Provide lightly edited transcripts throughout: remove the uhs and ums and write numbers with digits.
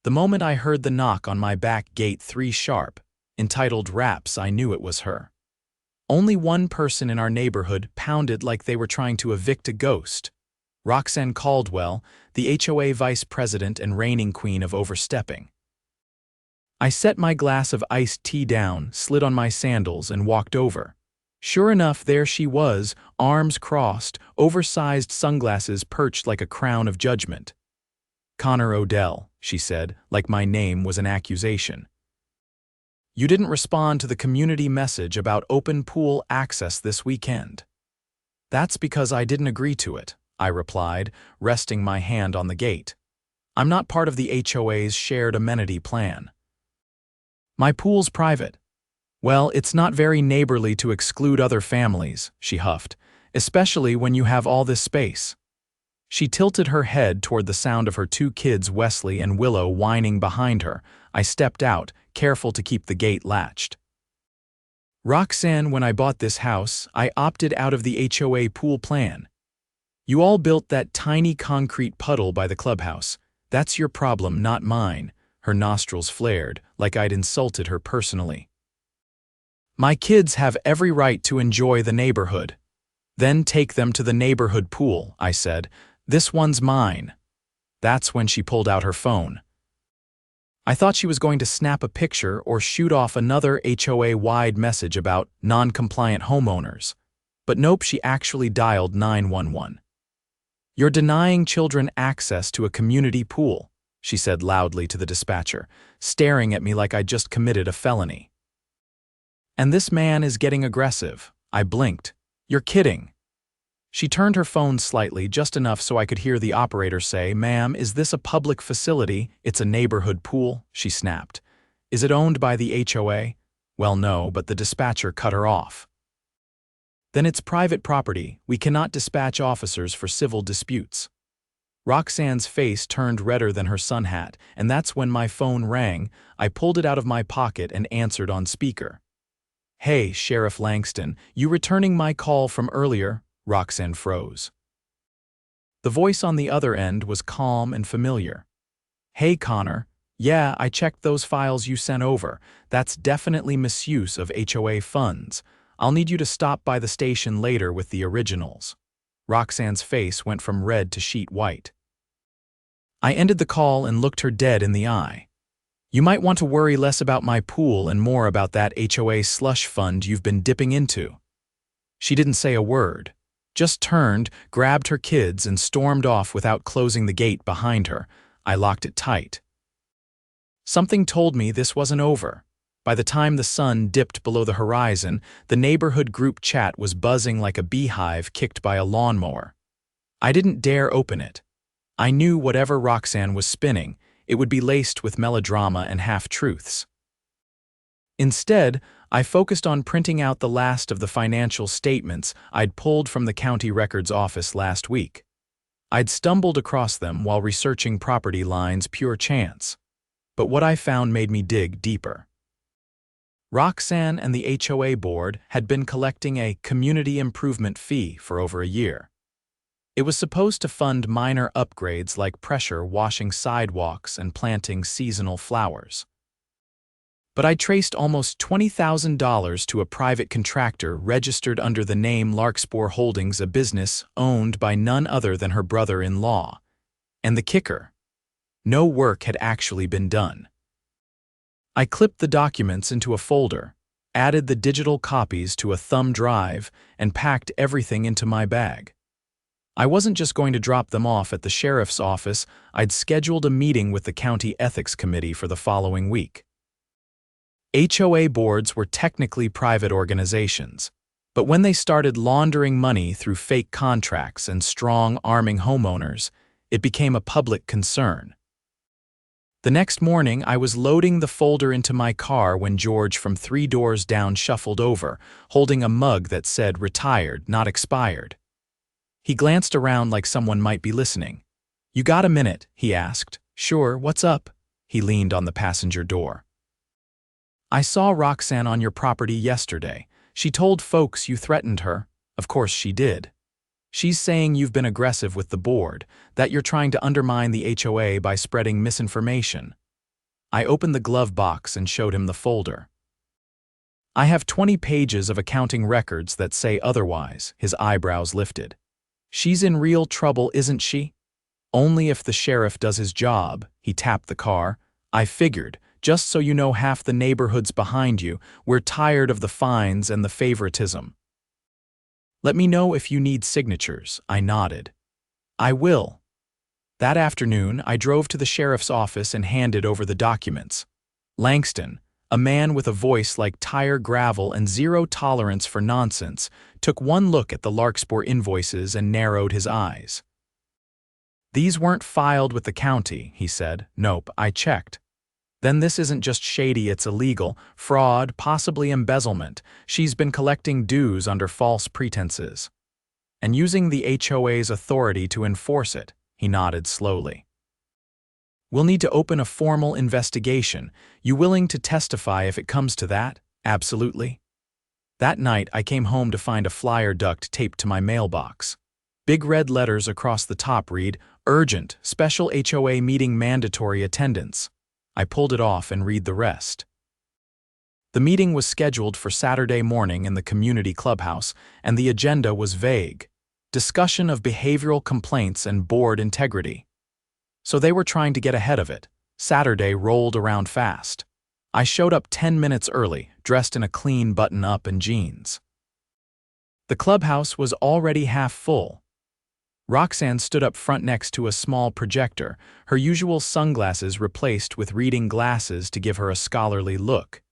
The moment I heard the knock on my back gate 3 sharp, entitled Raps, I knew it was her. Only one person in our neighborhood pounded like they were trying to evict a ghost. Roxanne Caldwell, the HOA vice president and reigning queen of overstepping. I set my glass of iced tea down, slid on my sandals, and walked over. Sure enough, there she was, arms crossed, oversized sunglasses perched like a crown of judgment. "Connor Odell," she said, like my name was an accusation. "You didn't respond to the community message about open pool access this weekend." "That's because I didn't agree to it," I replied, resting my hand on the gate. "I'm not part of the HOA's shared amenity plan." "My pool's private." "Well, it's not very neighborly to exclude other families," she huffed, "especially when you have all this space." She tilted her head toward the sound of her 2 kids, Wesley and Willow, whining behind her. I stepped out, careful to keep the gate latched. "Roxanne, when I bought this house, I opted out of the HOA pool plan. You all built that tiny concrete puddle by the clubhouse. That's your problem, not mine." Her nostrils flared, like I'd insulted her personally. "My kids have every right to enjoy the neighborhood." "Then take them to the neighborhood pool," I said. "This one's mine." That's when she pulled out her phone. I thought she was going to snap a picture or shoot off another HOA-wide message about non-compliant homeowners. But nope, she actually dialed 911. "You're denying children access to a community pool," she said loudly to the dispatcher, staring at me like I'd just committed a felony. "And this man is getting aggressive." I blinked. "You're kidding." She turned her phone slightly, just enough so I could hear the operator say, "Ma'am, is this a public facility? It's a neighborhood pool," she snapped. "Is it owned by the HOA?" "Well, no," but the dispatcher cut her off. "Then it's private property. We cannot dispatch officers for civil disputes." Roxanne's face turned redder than her sun hat, and that's when my phone rang. I pulled it out of my pocket and answered on speaker. "Hey, Sheriff Langston, you returning my call from earlier?" Roxanne froze. The voice on the other end was calm and familiar. "Hey, Connor. Yeah, I checked those files you sent over. That's definitely misuse of HOA funds. I'll need you to stop by the station later with the originals." Roxanne's face went from red to sheet white. I ended the call and looked her dead in the eye. "You might want to worry less about my pool and more about that HOA slush fund you've been dipping into." She didn't say a word, just turned, grabbed her kids, and stormed off without closing the gate behind her. I locked it tight. Something told me this wasn't over. By the time the sun dipped below the horizon, the neighborhood group chat was buzzing like a beehive kicked by a lawnmower. I didn't dare open it. I knew whatever Roxanne was spinning, it would be laced with melodrama and half-truths. Instead, I focused on printing out the last of the financial statements I'd pulled from the county records office last week. I'd stumbled across them while researching property lines, pure chance. But what I found made me dig deeper. Roxanne and the HOA board had been collecting a community improvement fee for over a year. It was supposed to fund minor upgrades like pressure washing sidewalks and planting seasonal flowers. But I traced almost $20,000 to a private contractor registered under the name Larkspur Holdings, a business owned by none other than her brother-in-law. And the kicker: no work had actually been done. I clipped the documents into a folder, added the digital copies to a thumb drive, and packed everything into my bag. I wasn't just going to drop them off at the sheriff's office. I'd scheduled a meeting with the county ethics committee for the following week. HOA boards were technically private organizations, but when they started laundering money through fake contracts and strong-arming homeowners, it became a public concern. The next morning, I was loading the folder into my car when George from 3 doors down shuffled over, holding a mug that said "retired, not expired." He glanced around like someone might be listening. "You got a minute?" he asked. "Sure, what's up?" He leaned on the passenger door. "I saw Roxanne on your property yesterday. She told folks you threatened her." "Of course she did. She's saying you've been aggressive with the board, that you're trying to undermine the HOA by spreading misinformation." I opened the glove box and showed him the folder. I have 20 pages of accounting records that say otherwise, his eyebrows lifted. She's in real trouble, isn't she? Only if the sheriff does his job, he tapped the car. I figured, just so you know half the neighborhood's behind you, we're tired of the fines and the favoritism. Let me know if you need signatures, I nodded. I will. That afternoon, I drove to the sheriff's office and handed over the documents. Langston, a man with a voice like tire gravel and zero tolerance for nonsense, took one look at the Larkspur invoices and narrowed his eyes. These weren't filed with the county, he said. Nope, I checked. Then this isn't just shady, it's illegal, fraud, possibly embezzlement. She's been collecting dues under false pretenses. And using the HOA's authority to enforce it, he nodded slowly. We'll need to open a formal investigation. You willing to testify if it comes to that? Absolutely. That night, I came home to find a flyer duct taped to my mailbox. Big red letters across the top read, "Urgent, special HOA meeting mandatory attendance." I pulled it off and read the rest. The meeting was scheduled for Saturday morning in the community clubhouse, and the agenda was vague. Discussion of behavioral complaints and board integrity. So they were trying to get ahead of it. Saturday rolled around fast. I showed up 10 minutes early, dressed in a clean button-up and jeans. The clubhouse was already half full. Roxanne stood up front next to a small projector, her usual sunglasses replaced with reading glasses to give her a scholarly look.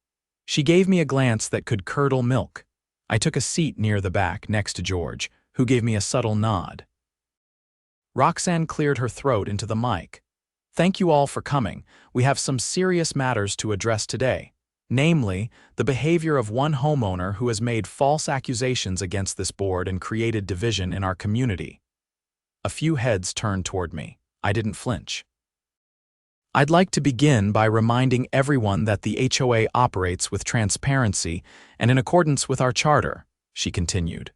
She gave me a glance that could curdle milk. I took a seat near the back next to George, who gave me a subtle nod. Roxanne cleared her throat into the mic. Thank you all for coming. We have some serious matters to address today. Namely, the behavior of one homeowner who has made false accusations against this board and created division in our community. A few heads turned toward me. I didn't flinch. I'd like to begin by reminding everyone that the HOA operates with transparency and in accordance with our charter, she continued.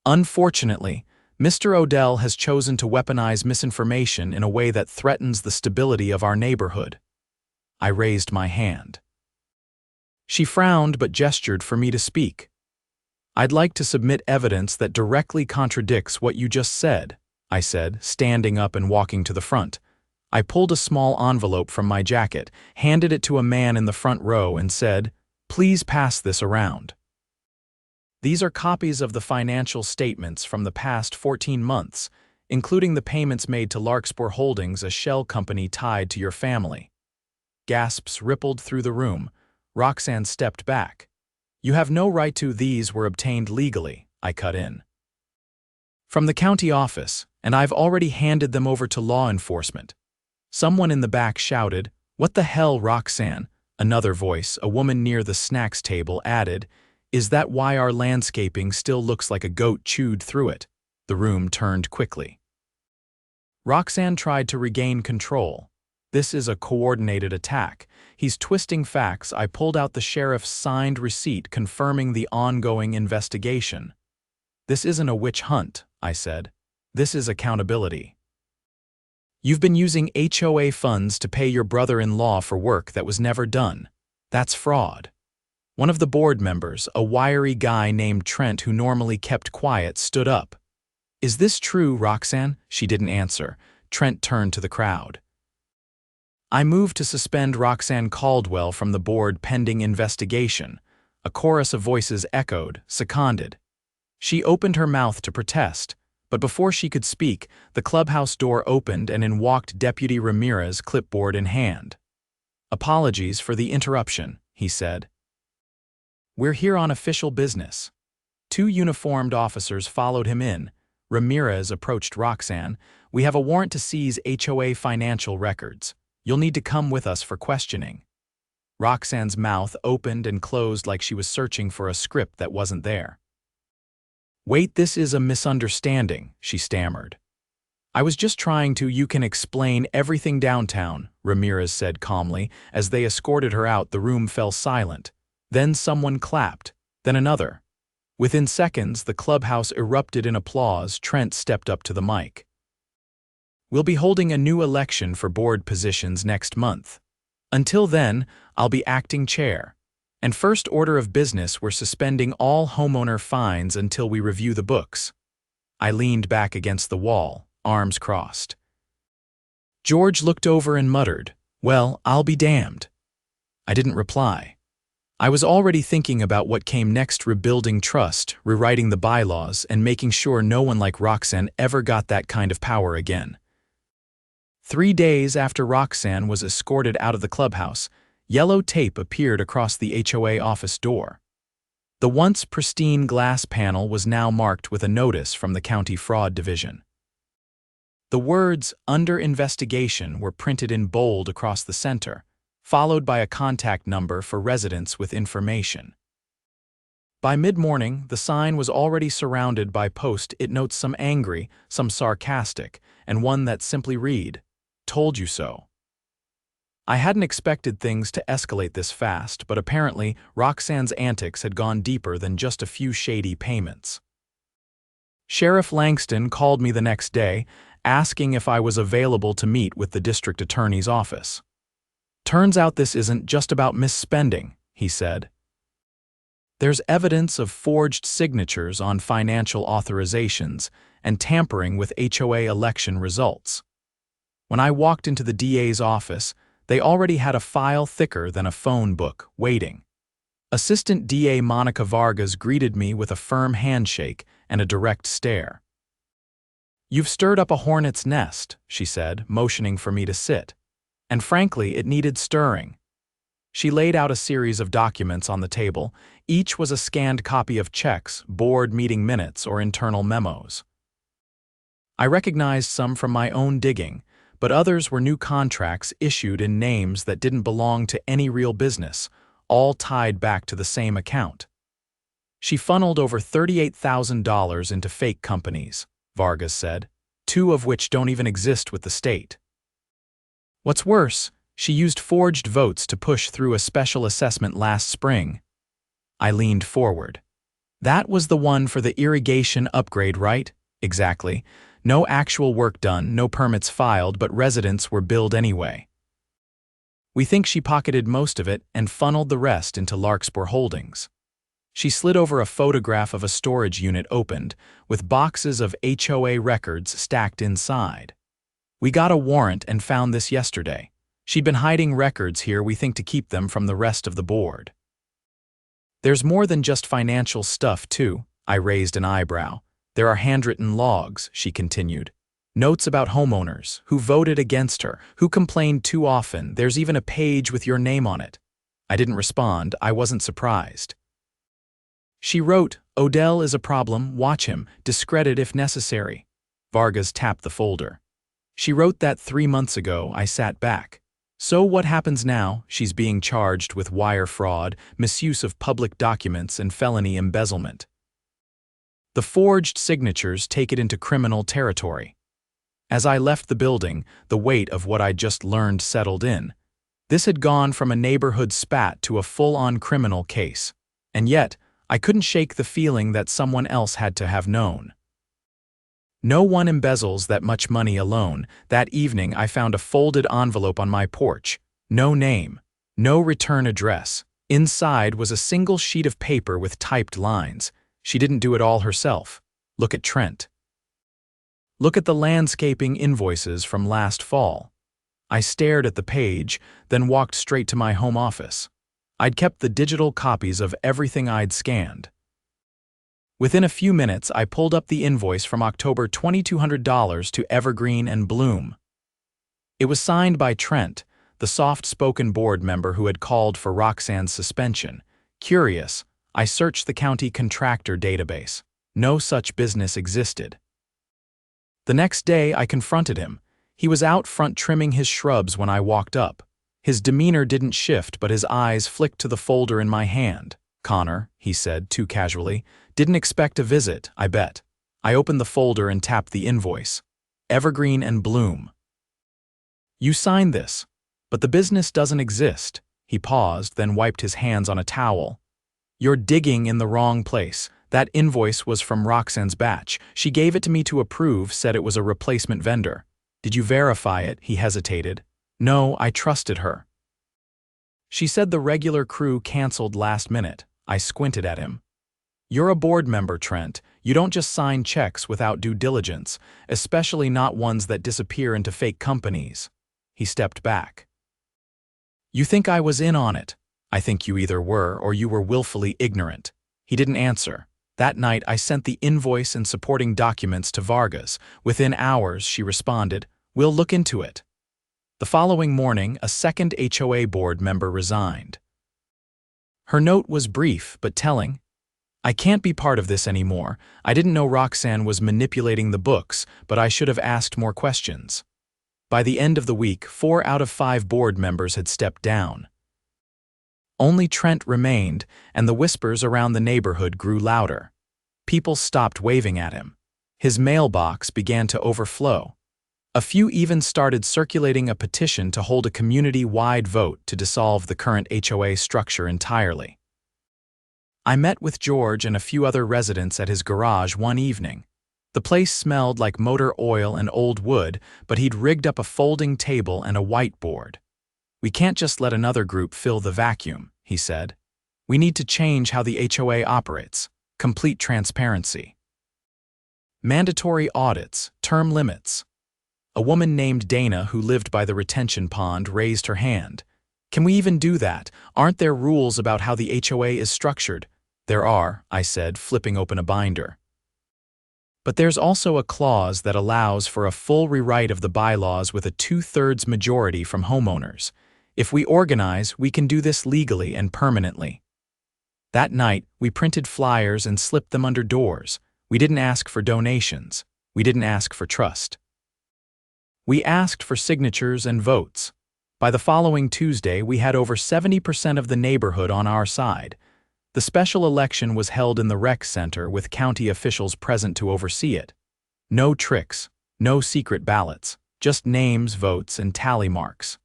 Unfortunately, Mr. Odell has chosen to weaponize misinformation in a way that threatens the stability of our neighborhood. I raised my hand. She frowned but gestured for me to speak. I'd like to submit evidence that directly contradicts what you just said, I said, standing up and walking to the front. I pulled a small envelope from my jacket, handed it to a man in the front row and said, "Please pass this around." These are copies of the financial statements from the past 14 months, including the payments made to Larkspur Holdings, a shell company tied to your family. Gasps rippled through the room. Roxanne stepped back. You have no right to. These were obtained legally, I cut in. From the county office, and I've already handed them over to law enforcement. Someone in the back shouted, "What the hell, Roxanne?" Another voice, a woman near the snacks table, added, "Is that why our landscaping still looks like a goat chewed through it?" The room turned quickly. Roxanne tried to regain control. This is a coordinated attack. He's twisting facts. I pulled out the sheriff's signed receipt confirming the ongoing investigation. This isn't a witch hunt, I said. This is accountability. You've been using HOA funds to pay your brother-in-law for work that was never done. That's fraud. One of the board members, a wiry guy named Trent who normally kept quiet, stood up. Is this true, Roxanne? She didn't answer. Trent turned to the crowd. I moved to suspend Roxanne Caldwell from the board pending investigation. A chorus of voices echoed, seconded. She opened her mouth to protest, but before she could speak, the clubhouse door opened and in walked Deputy Ramirez, clipboard in hand. Apologies for the interruption, he said. We're here on official business. 2 uniformed officers followed him in. Ramirez approached Roxanne. We have a warrant to seize HOA financial records. You'll need to come with us for questioning. Roxanne's mouth opened and closed like she was searching for a script that wasn't there. Wait, this is a misunderstanding, she stammered. I was just trying to. You can explain everything downtown, Ramirez said calmly. As they escorted her out, the room fell silent. Then someone clapped, then another. Within seconds, the clubhouse erupted in applause. Trent stepped up to the mic. We'll be holding a new election for board positions next month. Until then, I'll be acting chair. And first order of business, we're suspending all homeowner fines until we review the books. I leaned back against the wall, arms crossed. George looked over and muttered, "Well, I'll be damned." I didn't reply. I was already thinking about what came next: rebuilding trust, rewriting the bylaws, and making sure no one like Roxanne ever got that kind of power again. 3 days after Roxanne was escorted out of the clubhouse, yellow tape appeared across the HOA office door. The once pristine glass panel was now marked with a notice from the County Fraud Division. The words "Under Investigation" were printed in bold across the center, followed by a contact number for residents with information. By mid-morning, the sign was already surrounded by post-it notes, some angry, some sarcastic, and one that simply read, "Told you so." I hadn't expected things to escalate this fast, but apparently Roxanne's antics had gone deeper than just a few shady payments. Sheriff Langston called me the next day, asking if I was available to meet with the district attorney's office. "Turns out this isn't just about misspending," he said. "There's evidence of forged signatures on financial authorizations and tampering with HOA election results." When I walked into the DA's office, they already had a file thicker than a phone book waiting. Assistant DA Monica Vargas greeted me with a firm handshake and a direct stare. "You've stirred up a hornet's nest," she said, motioning for me to sit. And frankly, it needed stirring. She laid out a series of documents on the table. Each was a scanned copy of checks, board meeting minutes, or internal memos. I recognized some from my own digging, but others were new contracts issued in names that didn't belong to any real business, all tied back to the same account. She funneled over $38,000 into fake companies, Vargas said, 2 of which don't even exist with the state. What's worse, she used forged votes to push through a special assessment last spring. I leaned forward. "That was the one for the irrigation upgrade, right?" "Exactly. No actual work done, no permits filed, but residents were billed anyway. We think she pocketed most of it and funneled the rest into Larkspur Holdings." She slid over a photograph of a storage unit opened, with boxes of HOA records stacked inside. "We got a warrant and found this yesterday. She'd been hiding records here, we think, to keep them from the rest of the board." "There's more than just financial stuff, too." I raised an eyebrow. "There are handwritten logs," she continued. "Notes about homeowners, who voted against her, who complained too often. There's even a page with your name on it." I didn't respond. I wasn't surprised. She wrote, "Odell is a problem, watch him, discredit if necessary." Vargas tapped the folder. "She wrote that 3 months ago." I sat back. "So what happens now?" "She's being charged with wire fraud, misuse of public documents, and felony embezzlement. The forged signatures take it into criminal territory." As I left the building, the weight of what I'd just learned settled in. This had gone from a neighborhood spat to a full-on criminal case. And yet, I couldn't shake the feeling that someone else had to have known. No one embezzles that much money alone. That evening, I found a folded envelope on my porch. No name, no return address. Inside was a single sheet of paper with typed lines. She didn't do it all herself. Look at Trent. Look at the landscaping invoices from last fall. I stared at the page, then walked straight to my home office. I'd kept the digital copies of everything I'd scanned. Within a few minutes, I pulled up the invoice from October, $2,200 to Evergreen and Bloom. It was signed by Trent, the soft-spoken board member who had called for Roxanne's suspension. Curious, I searched the county contractor database. No such business existed. The next day, I confronted him. He was out front trimming his shrubs when I walked up. His demeanor didn't shift, but his eyes flicked to the folder in my hand. "Connor," he said, too casually. "Didn't expect a visit, I bet." I opened the folder and tapped the invoice. Evergreen and Bloom. "You signed this, but the business doesn't exist." He paused, then wiped his hands on a towel. "You're digging in the wrong place. That invoice was from Roxanne's batch. She gave it to me to approve, said it was a replacement vendor." "Did you verify it?" He hesitated. "No, I trusted her." She said the regular crew canceled last minute. I squinted at him. You're a board member, Trent. You don't just sign checks without due diligence, especially not ones that disappear into fake companies. He stepped back. You think I was in on it? I think you either were or you were willfully ignorant. He didn't answer. That night, I sent the invoice and supporting documents to Vargas. Within hours, she responded, "We'll look into it." The following morning, a second HOA board member resigned. Her note was brief but telling. I can't be part of this anymore. I didn't know Roxanne was manipulating the books, but I should have asked more questions. By the end of the week, 4 out of 5 board members had stepped down. Only Trent remained, and the whispers around the neighborhood grew louder. People stopped waving at him. His mailbox began to overflow. A few even started circulating a petition to hold a community-wide vote to dissolve the current HOA structure entirely. I met with George and a few other residents at his garage one evening. The place smelled like motor oil and old wood, but he'd rigged up a folding table and a whiteboard. We can't just let another group fill the vacuum, he said. We need to change how the HOA operates. Complete transparency. Mandatory audits, term limits. A woman named Dana who lived by the retention pond raised her hand. Can we even do that? Aren't there rules about how the HOA is structured? There are, I said, flipping open a binder. But there's also a clause that allows for a full rewrite of the bylaws with a 2/3 majority from homeowners. If we organize, we can do this legally and permanently. That night, we printed flyers and slipped them under doors. We didn't ask for donations. We didn't ask for trust. We asked for signatures and votes. By the following Tuesday, we had over 70% of the neighborhood on our side. The special election was held in the rec center with county officials present to oversee it. No tricks, no secret ballots, just names, votes, and tally marks.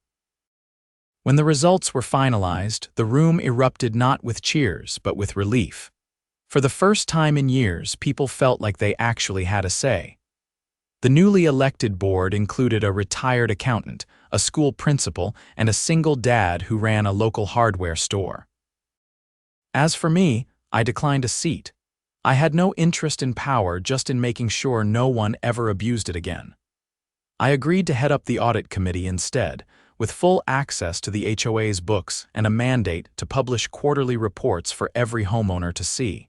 When the results were finalized, the room erupted not with cheers, but with relief. For the first time in years, people felt like they actually had a say. The newly elected board included a retired accountant, a school principal, and a single dad who ran a local hardware store. As for me, I declined a seat. I had no interest in power, just in making sure no one ever abused it again. I agreed to head up the audit committee instead, with full access to the HOA's books and a mandate to publish quarterly reports for every homeowner to see.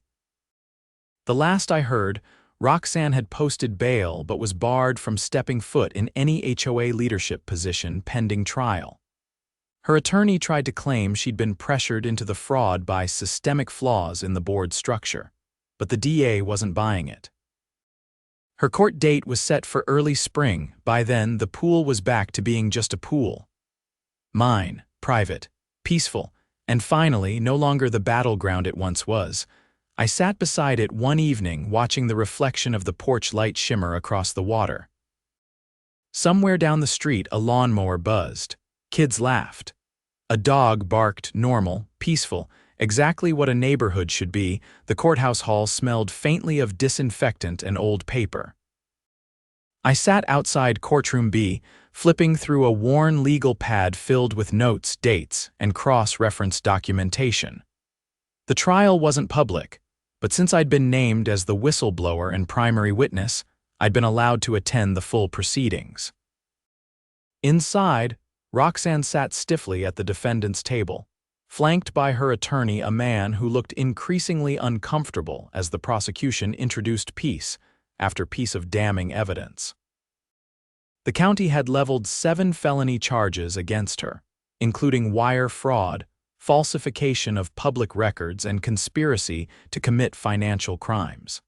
The last I heard, Roxanne had posted bail but was barred from stepping foot in any HOA leadership position pending trial. Her attorney tried to claim she'd been pressured into the fraud by systemic flaws in the board structure, but the DA wasn't buying it. Her court date was set for early spring. By then, the pool was back to being just a pool. Mine, private, peaceful, and finally no longer the battleground it once was. I sat beside it one evening watching the reflection of the porch light shimmer across the water. Somewhere down the street a lawnmower buzzed. Kids laughed. A dog barked normal, peaceful, exactly what a neighborhood should be. The courthouse hall smelled faintly of disinfectant and old paper. I sat outside courtroom B, flipping through a worn legal pad filled with notes, dates, and cross-reference documentation. The trial wasn't public, but since I'd been named as the whistleblower and primary witness, I'd been allowed to attend the full proceedings. Inside, Roxanne sat stiffly at the defendant's table, flanked by her attorney, a man who looked increasingly uncomfortable as the prosecution introduced piece after piece of damning evidence. The county had leveled 7 felony charges against her, including wire fraud, falsification of public records, and conspiracy to commit financial crimes.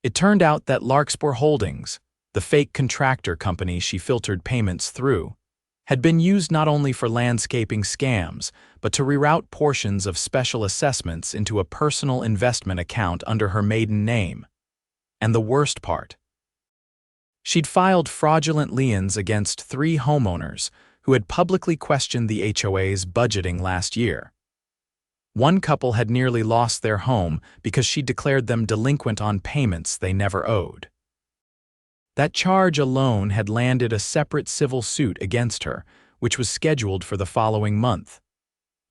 It turned out that Larkspur Holdings, the fake contractor company she filtered payments through, had been used not only for landscaping scams, but to reroute portions of special assessments into a personal investment account under her maiden name. And the worst part, she'd filed fraudulent liens against 3 homeowners who had publicly questioned the HOA's budgeting last year. One couple had nearly lost their home because she declared them delinquent on payments they never owed. That charge alone had landed a separate civil suit against her, which was scheduled for the following month.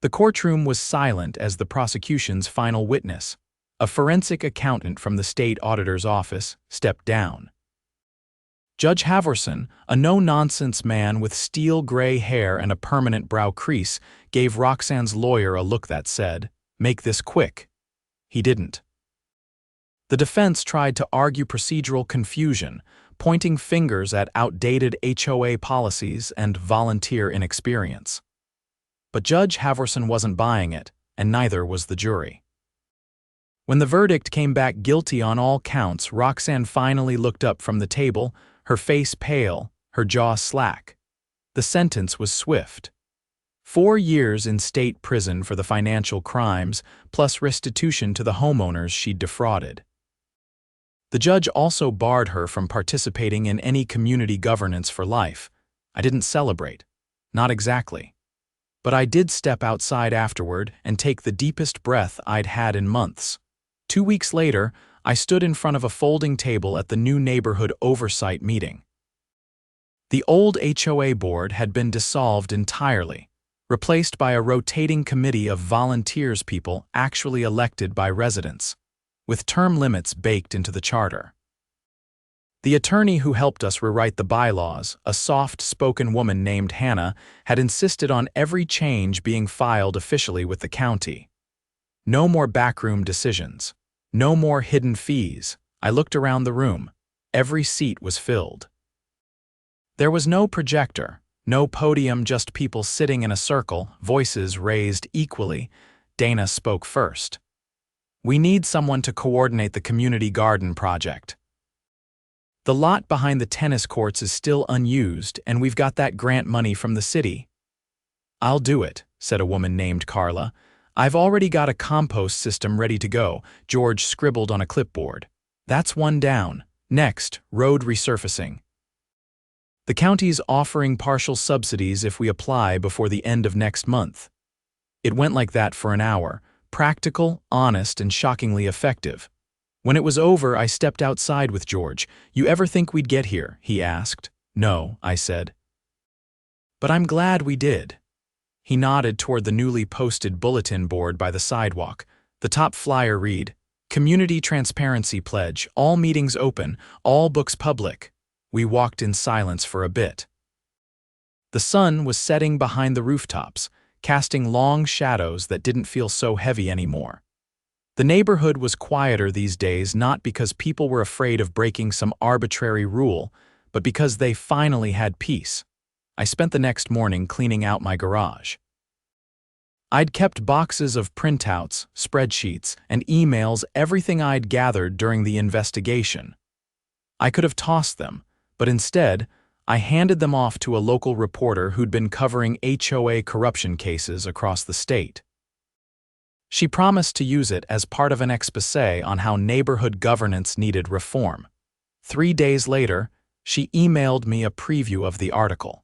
The courtroom was silent as the prosecution's final witness, a forensic accountant from the state auditor's office, stepped down. Judge Haverson, a no-nonsense man with steel gray hair and a permanent brow crease, gave Roxanne's lawyer a look that said, "Make this quick." He didn't. The defense tried to argue procedural confusion, pointing fingers at outdated HOA policies and volunteer inexperience. But Judge Haverson wasn't buying it, and neither was the jury. When the verdict came back guilty on all counts, Roxanne finally looked up from the table, her face pale, her jaw slack. The sentence was swift. 4 years in state prison for the financial crimes, plus restitution to the homeowners she'd defrauded. The judge also barred her from participating in any community governance for life. I didn't celebrate. Not exactly. But I did step outside afterward and take the deepest breath I'd had in months. 2 weeks later, I stood in front of a folding table at the new neighborhood oversight meeting. The old HOA board had been dissolved entirely, replaced by a rotating committee of volunteers, people actually elected by residents, with term limits baked into the charter. The attorney who helped us rewrite the bylaws, a soft-spoken woman named Hannah, had insisted on every change being filed officially with the county. No more backroom decisions. No more hidden fees. I looked around the room. Every seat was filled. There was no projector, no podium, just people sitting in a circle, voices raised equally. Dana spoke first. "We need someone to coordinate the community garden project. The lot behind the tennis courts is still unused, and we've got that grant money from the city." "I'll do it," said a woman named Carla. "I've already got a compost system ready to go," George scribbled on a clipboard. "That's one down. Next, road resurfacing. The county's offering partial subsidies if we apply before the end of next month." It went like that for an hour, practical, honest, and shockingly effective. When it was over, I stepped outside with George. "You ever think we'd get here?" he asked. "No," I said. "But I'm glad we did." He nodded toward the newly posted bulletin board by the sidewalk. The top flyer read, "Community Transparency Pledge, all meetings open, all books public." We walked in silence for a bit. The sun was setting behind the rooftops, casting long shadows that didn't feel so heavy anymore. The neighborhood was quieter these days, not because people were afraid of breaking some arbitrary rule, but because they finally had peace. I spent the next morning cleaning out my garage. I'd kept boxes of printouts, spreadsheets, and emails, everything I'd gathered during the investigation. I could have tossed them, but instead, I handed them off to a local reporter who'd been covering HOA corruption cases across the state. She promised to use it as part of an exposé on how neighborhood governance needed reform. 3 days later, she emailed me a preview of the article.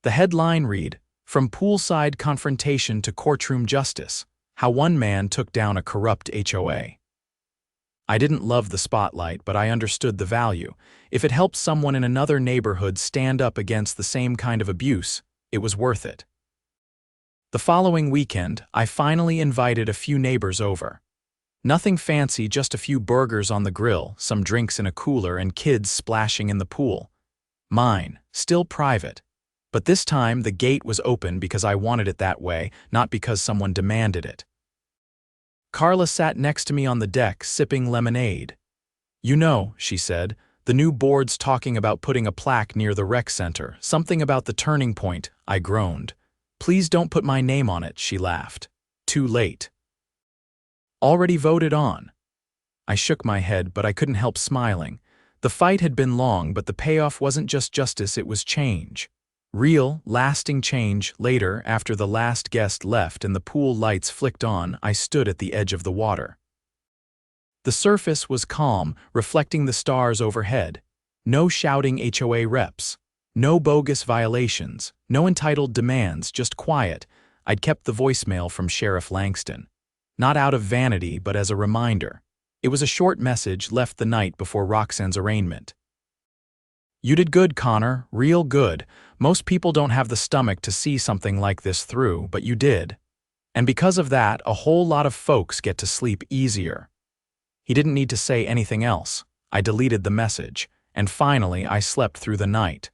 The headline read, "From Poolside Confrontation to Courtroom Justice, How One Man Took Down a Corrupt HOA." I didn't love the spotlight, but I understood the value. If it helped someone in another neighborhood stand up against the same kind of abuse, it was worth it. The following weekend, I finally invited a few neighbors over. Nothing fancy, just a few burgers on the grill, some drinks in a cooler, and kids splashing in the pool. Mine, still private. But this time, the gate was open because I wanted it that way, not because someone demanded it. Carla sat next to me on the deck, sipping lemonade. "You know," she said, "the new board's talking about putting a plaque near the rec center, something about the turning point." I groaned. "Please don't put my name on it," she laughed. "Too late." "Already voted on." I shook my head, but I couldn't help smiling. The fight had been long, but the payoff wasn't just justice, it was change. Real, lasting change. Later, after the last guest left and the pool lights flicked on, I stood at the edge of the water. The surface was calm, reflecting the stars overhead. No shouting HOA reps. No bogus violations. No entitled demands, just quiet. I'd kept the voicemail from Sheriff Langston. Not out of vanity, but as a reminder. It was a short message left the night before Roxanne's arraignment. "You did good, Connor, real good. Most people don't have the stomach to see something like this through, but you did. And because of that, a whole lot of folks get to sleep easier. He didn't need to say anything else. I deleted the message, and finally I slept through the night.